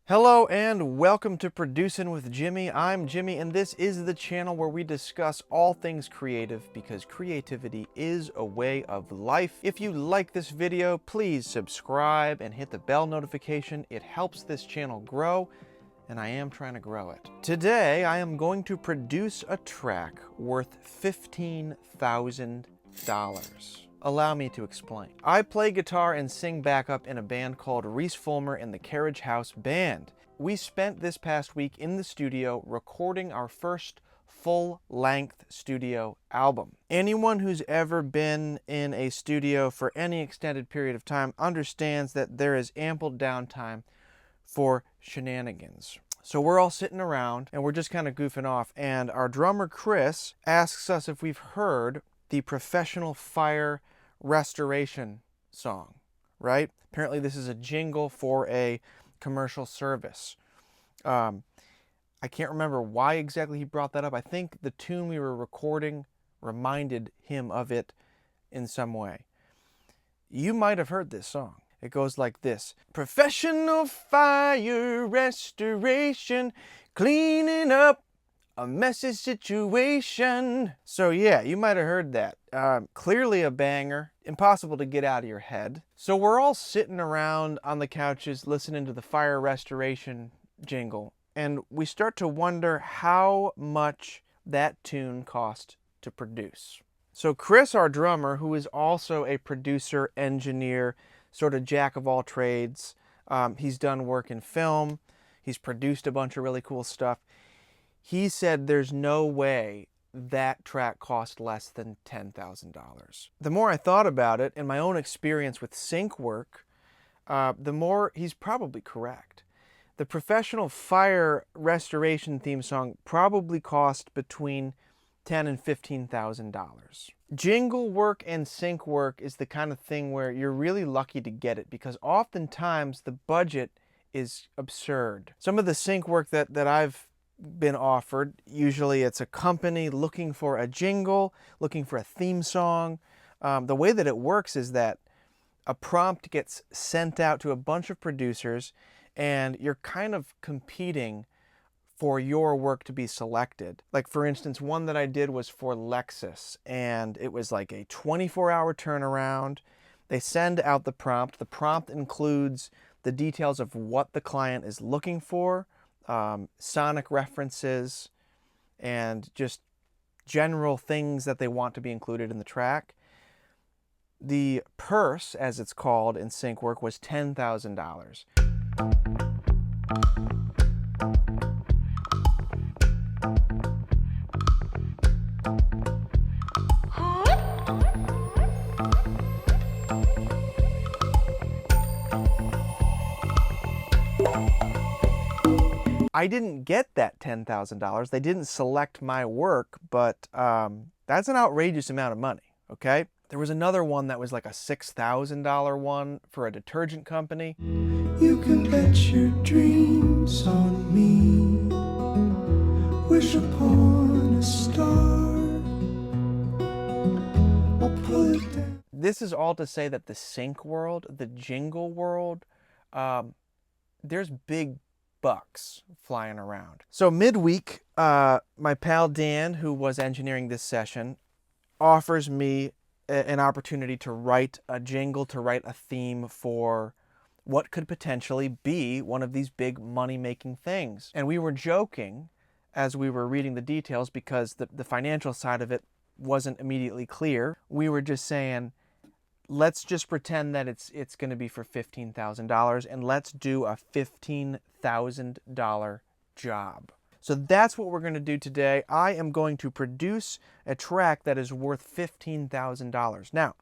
Hello and welcome to Producing with Jimmy. I'm Jimmy and this is the channel where we discuss all things creative because creativity is a way of life. If you like this video, please subscribe and hit the bell notification. It helps this channel grow and I am trying to grow it. Today I am going to produce a track worth $15,000. Allow me to explain. I play guitar and sing backup in a band called Reese Fulmer and the Carriage House Band. We spent this past week in the studio recording our first full-length studio album. Anyone who's ever been in a studio for any extended period of time understands that there is ample downtime for shenanigans. So we're all sitting around and we're just kind of goofing off, and our drummer Chris asks us if we've heard the Professional Fire Restoration song, right? Apparently this is a jingle for a commercial service. I can't remember why exactly he brought that up. I think the tune we were recording reminded him of it in some way. You might have heard this song. It goes like this: Professional fire restoration, cleaning up a messy situation. So yeah, you might have heard that. Clearly a banger, impossible to get out of your head. So we're all sitting around on the couches listening to the fire restoration jingle, and we start to wonder how much that tune cost to produce. So Chris, our drummer, who is also a producer, engineer, sort of jack of all trades, he's done work in film, he's produced a bunch of really cool stuff. He said there's no way that track cost less than $10,000. The more I thought about it, in my own experience with sync work, the more he's probably correct. The Professional Fire Restoration theme song probably cost between $10,000 and $15,000. Jingle work and sync work is the kind of thing where you're really lucky to get it because oftentimes the budget is absurd. Some of the sync work that I've been offered, usually it's a company looking for a jingle, looking for a theme song. The way that it works is that a prompt gets sent out to a bunch of producers and you're kind of competing for your work to be selected. Like for instance, one that I did was for Lexus and it was like a 24-hour turnaround. They send out the prompt. The prompt includes the details of what the client is looking for, sonic references, and just general things that they want to be included in the track. The purse, as it's called in sync work, was $10,000. I didn't get that $10,000. They didn't select my work, but that's an outrageous amount of money, okay? There was another one that was like a $6,000 one for a detergent company. You can bet your dreams on me. Wish upon a star. I'll pull it down. This is all to say that the sync world, the jingle world, there's big bucks flying around. So midweek, my pal Dan, who was engineering this session, offers me an opportunity to write a jingle, to write a theme for what could potentially be one of these big money-making things. And we were joking as we were reading the details because the financial side of it wasn't immediately clear. We were just saying, let's just pretend that it's going to be for $15,000 and let's do a $15,000 job. So that's what we're going to do today. I am going to produce a track that is worth $15,000. Now,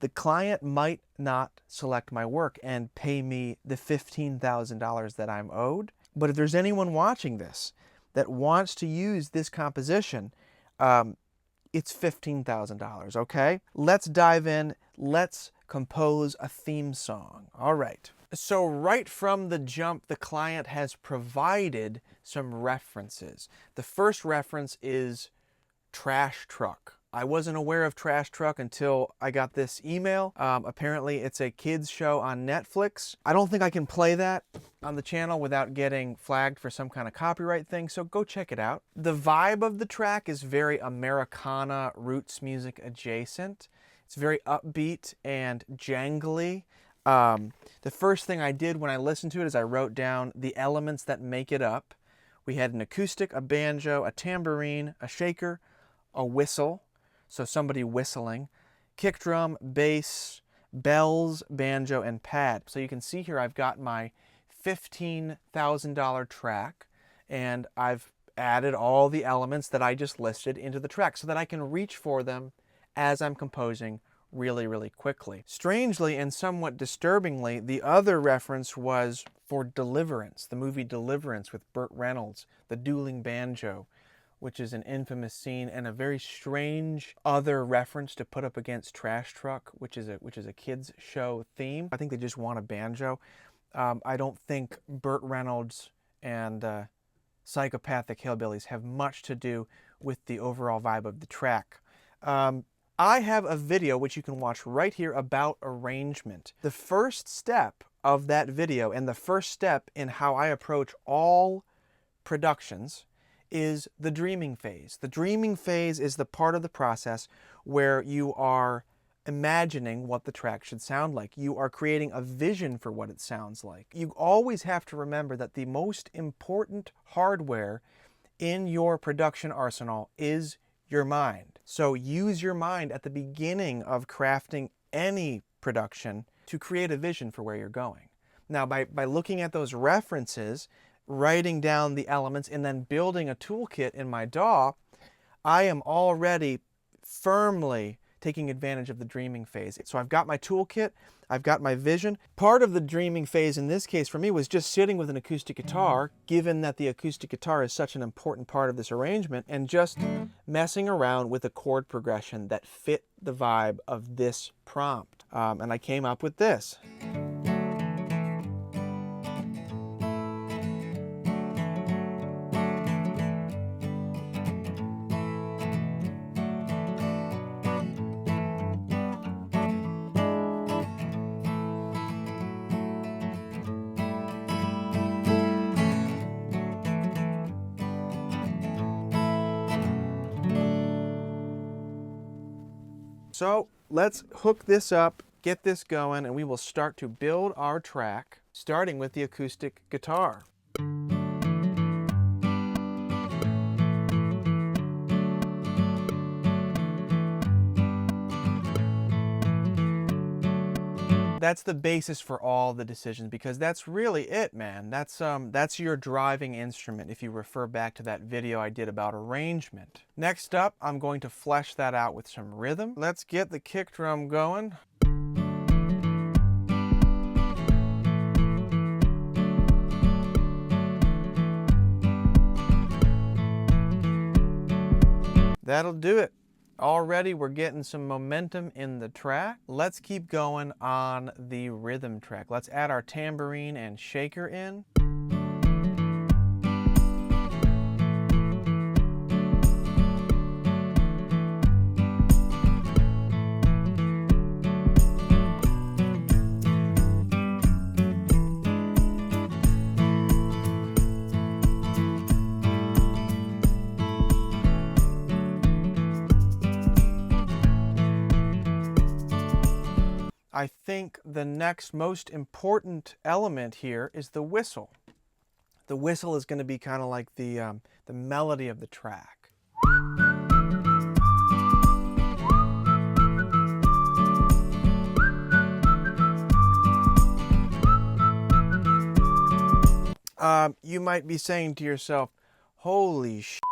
the client might not select my work and pay me the $15,000 that I'm owed. But if there's anyone watching this that wants to use this composition, it's $15,000, okay? Let's dive in. Let's compose a theme song. All right. So right from the jump, the client has provided some references. The first reference is trash truck. I wasn't aware of Trash Truck until I got this email. Apparently it's a kids show on Netflix. I don't think I can play that on the channel without getting flagged for some kind of copyright thing, so go check it out. The vibe of the track is very Americana roots music adjacent. It's very upbeat and jangly. The first thing I did when I listened to it is I wrote down the elements that make it up. We had an acoustic, a banjo, a tambourine, a shaker, a whistle, so somebody whistling, kick drum, bass, bells, banjo, and pad. So you can see here I've got my $15,000 track, and I've added all the elements that I just listed into the track so that I can reach for them as I'm composing really, really quickly. Strangely and somewhat disturbingly, the other reference was for Deliverance, the movie Deliverance with Burt Reynolds, the dueling banjo, which is an infamous scene and a very strange other reference to put up against Trash Truck, which is a kids show theme. I think they just want a banjo. I don't think Burt Reynolds and Psychopathic Hillbillies have much to do with the overall vibe of the track. I have a video which you can watch right here about arrangement. The first step of that video and the first step in how I approach all productions is the dreaming phase. The dreaming phase is the part of the process where you are imagining what the track should sound like. You are creating a vision for what it sounds like. You always have to remember that the most important hardware in your production arsenal is your mind. So use your mind at the beginning of crafting any production to create a vision for where you're going. Now, by looking at those references, writing down the elements, and then building a toolkit in my DAW, I am already firmly taking advantage of the dreaming phase. So I've got my toolkit, I've got my vision. Part of the dreaming phase in this case for me was just sitting with an acoustic guitar, given that the acoustic guitar is such an important part of this arrangement, and just messing around with a chord progression that fit the vibe of this prompt. And I came up with this. So let's hook this up, get this going, and we will start to build our track, starting with the acoustic guitar. That's the basis for all the decisions, because that's really it, man. That's your driving instrument if you refer back to that video I did about arrangement. Next up, I'm going to flesh that out with some rhythm. Let's get the kick drum going. That'll do it. Already we're getting some momentum in the track. Let's keep going on the rhythm track. Let's add our tambourine and shaker in. I think the next most important element here is the whistle. The whistle is going to be kind of like the melody of the track. You might be saying to yourself, holy shit,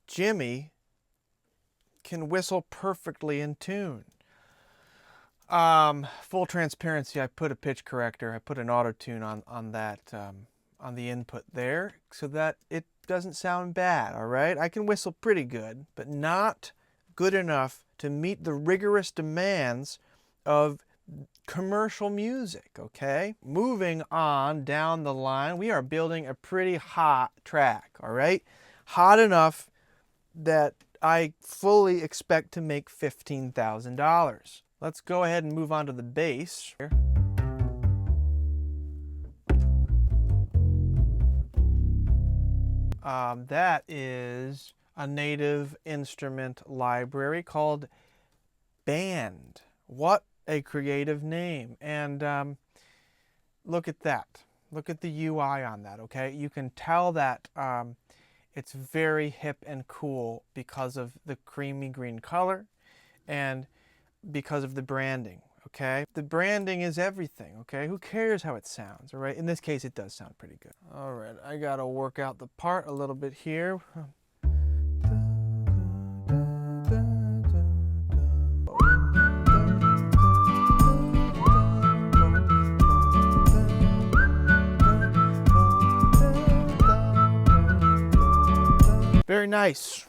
Jimi can whistle perfectly in tune. Full transparency, I put a pitch corrector, I put an auto tune on that, on the input there, so that it doesn't sound bad, all right? I can whistle pretty good, but not good enough to meet the rigorous demands of commercial music, okay? Moving on down the line, we are building a pretty hot track, all right? Hot enough that I fully expect to make $15,000. Let's go ahead and move on to the bass. That is a native instrument library called Band. What a creative name. And look at that. Look at the UI on that, okay? You can tell that it's very hip and cool because of the creamy green color and because of the branding, okay? The branding is everything, okay? Who cares how it sounds, all right? In this case, it does sound pretty good. All right, I gotta work out the part a little bit here. Very nice.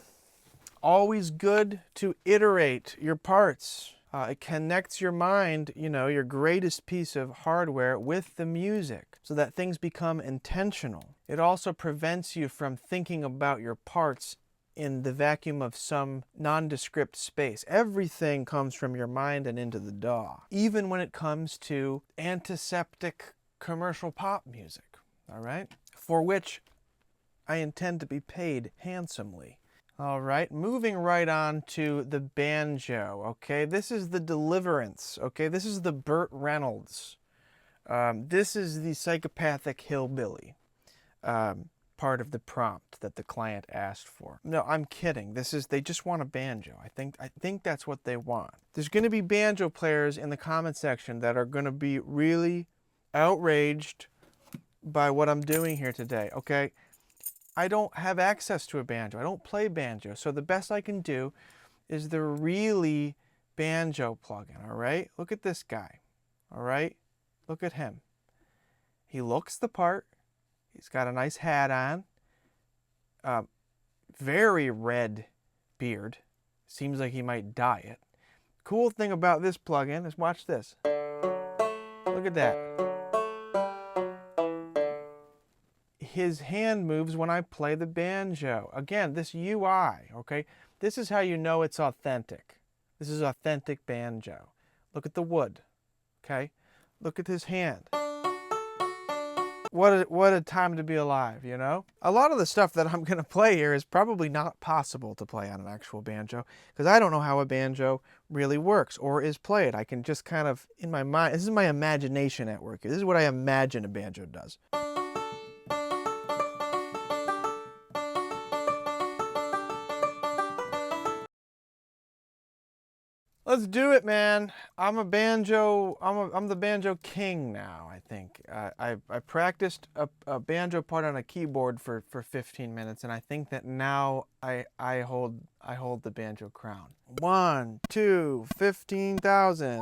Always good to iterate your parts. It connects your mind, you know, your greatest piece of hardware with the music so that things become intentional. It also prevents you from thinking about your parts in the vacuum of some nondescript space. Everything comes from your mind and into the DAW, even when it comes to antiseptic commercial pop music, all right? For which I intend to be paid handsomely. All right, moving right on to the banjo, okay? This is the Deliverance, okay? This is the Burt Reynolds. This is the psychopathic hillbilly part of the prompt that the client asked for. No, I'm kidding. They just want a banjo. I think that's what they want. There's gonna be banjo players in the comment section that are gonna be really outraged by what I'm doing here today, okay? I don't have access to a banjo. I don't play banjo. So the best I can do is the really banjo plugin, all right? Look at this guy, all right? Look at him. He looks the part. He's got a nice hat on. Very red beard. Seems like he might dye it. Cool thing about this plugin is watch this. Look at that. His hand moves when I play the banjo. Again, this UI, okay? This is how you know it's authentic. This is authentic banjo. Look at the wood, okay? Look at his hand. What a time to be alive, you know? A lot of the stuff that I'm gonna play here is probably not possible to play on an actual banjo because I don't know how a banjo really works or is played. I can just kind of, in my mind, this is my imagination at work. This is what I imagine a banjo does. Let's do it, man. I'm the banjo king now, I think. I practiced a banjo part on a keyboard for 15 minutes, and I think that now I hold the banjo crown. 1, 2, 15,000.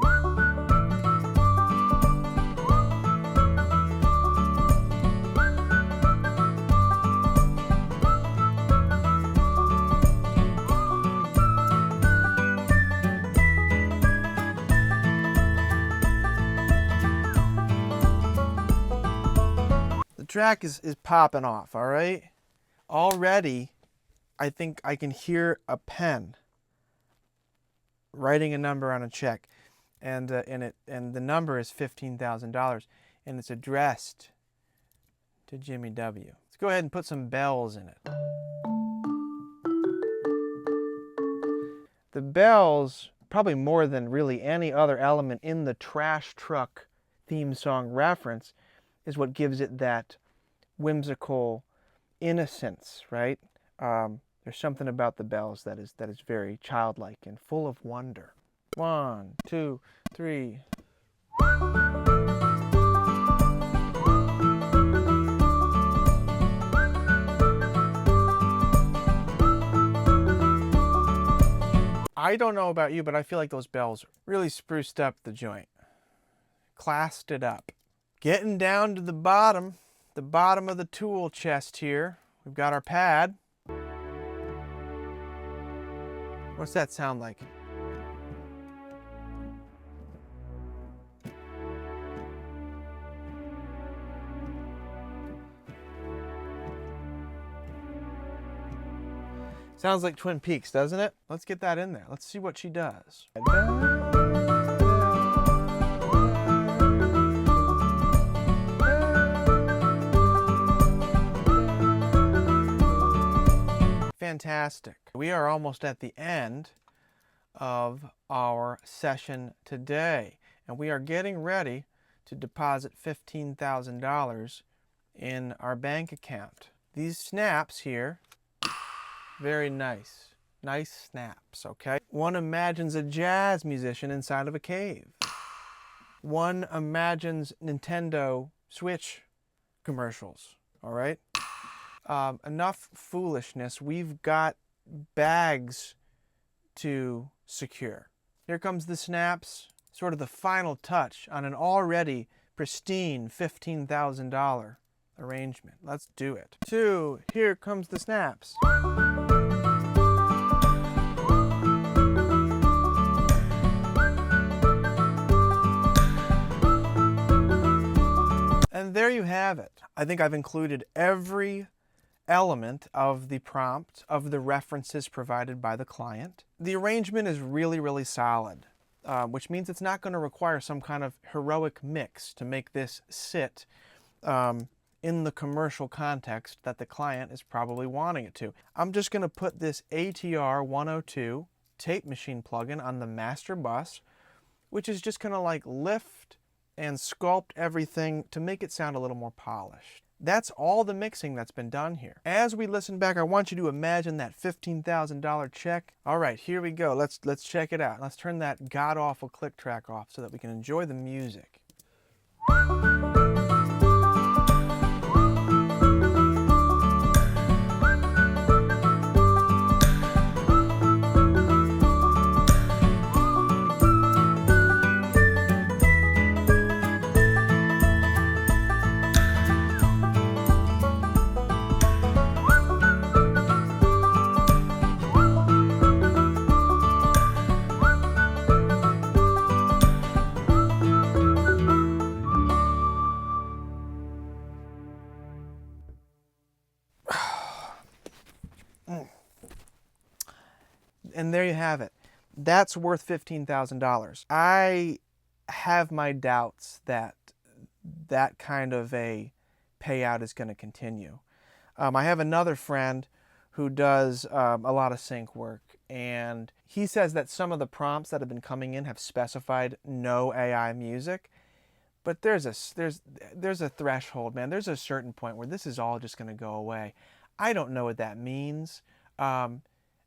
Track is popping off, all right? Already, I think I can hear a pen writing a number on a check, and the number is $15,000, and it's addressed to Jimmy W. Let's go ahead and put some bells in it. The bells, probably more than really any other element in the trash truck theme song reference, is what gives it that whimsical innocence, right? There's something about the bells that is very childlike and full of wonder. 1, 2, 3. I don't know about you, but I feel like those bells really spruced up the joint, classed it up. Getting down to the bottom of the tool chest here, we've got our pad. What's that sound like? Sounds like Twin Peaks, doesn't it? Let's get that in there. Let's see what she does. Fantastic. We are almost at the end of our session today, and we are getting ready to deposit $15,000 in our bank account. These snaps here, very nice. Nice snaps, okay? One imagines a jazz musician inside of a cave. One imagines Nintendo Switch commercials, all right? Enough foolishness. We've got bags to secure. Here comes the snaps, sort of the final touch on an already pristine $15,000 arrangement. Let's do it. 2, here comes the snaps. And there you have it. I think I've included every element of the prompt, of the references provided by the client. The arrangement is really, really solid, which means it's not going to require some kind of heroic mix to make this sit in the commercial context that the client is probably wanting it to. I'm just going to put this ATR 102 tape machine plugin on the master bus, which is just going to like lift and sculpt everything to make it sound a little more polished. That's all the mixing that's been done here. As we listen back, I want you to imagine that $15,000 check. All right, here we go. Let's check it out. Let's turn that god-awful click track off so that we can enjoy the music. And there you have it. That's worth $15,000. I have my doubts that that kind of a payout is going to continue. I have another friend who does a lot of sync work, and he says that some of the prompts that have been coming in have specified no AI music. But there's a threshold, man. There's a certain point where this is all just going to go away. I don't know what that means.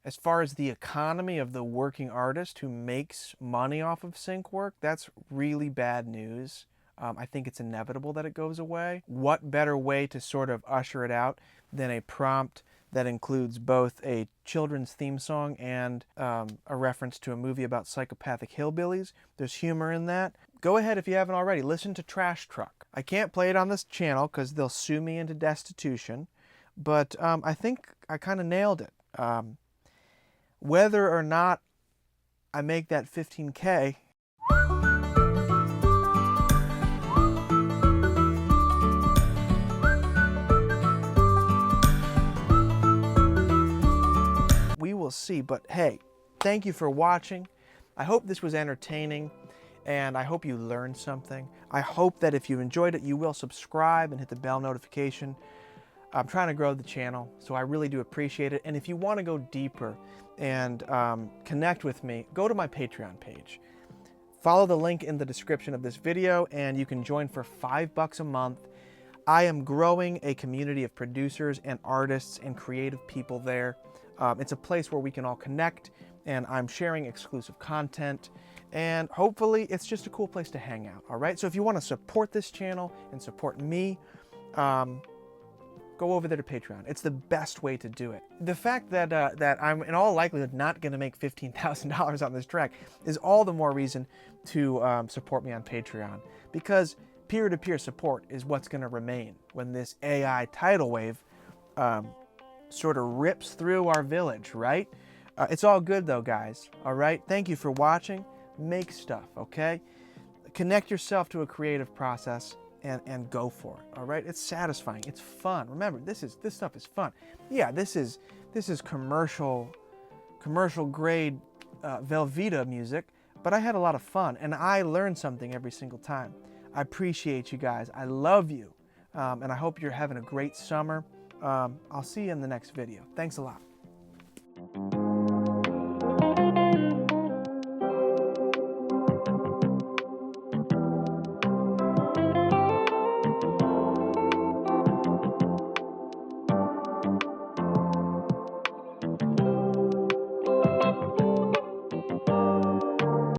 As far as the economy of the working artist who makes money off of sync work, that's really bad news. I think it's inevitable that it goes away. What better way to sort of usher it out than a prompt that includes both a children's theme song and a reference to a movie about psychopathic hillbillies? There's humor in that. Go ahead, if you haven't already, listen to Trash Truck. I can't play it on this channel because they'll sue me into destitution, but I think I kind of nailed it. Whether or not I make that 15K, we will see. But hey, thank you for watching. I hope this was entertaining, and I hope you learned something. I hope that if you enjoyed it, you will subscribe and hit the bell notification. I'm trying to grow the channel, so I really do appreciate it. And if you want to go deeper and connect with me, go to my Patreon page. Follow the link in the description of this video, and you can join for $5 a month. I am growing a community of producers and artists and creative people there. It's a place where we can all connect, and I'm sharing exclusive content, and hopefully it's just a cool place to hang out, all right? So if you want to support this channel and support me, go over there to Patreon. It's the best way to do it. The fact that that I'm in all likelihood not going to make $15,000 on this track is all the more reason to support me on Patreon, because peer-to-peer support is what's going to remain when this AI tidal wave sort of rips through our village, right? It's all good though, guys, all right? Thank you for watching. Make stuff, okay? Connect yourself to a creative process, and go for it. All right, it's satisfying. It's fun. Remember, this stuff is fun. Yeah, this is commercial grade Velveeta music, but I had a lot of fun and I learned something every single time. I appreciate you guys. I love you, and I hope you're having a great summer. I'll see you in the next video. Thanks a lot.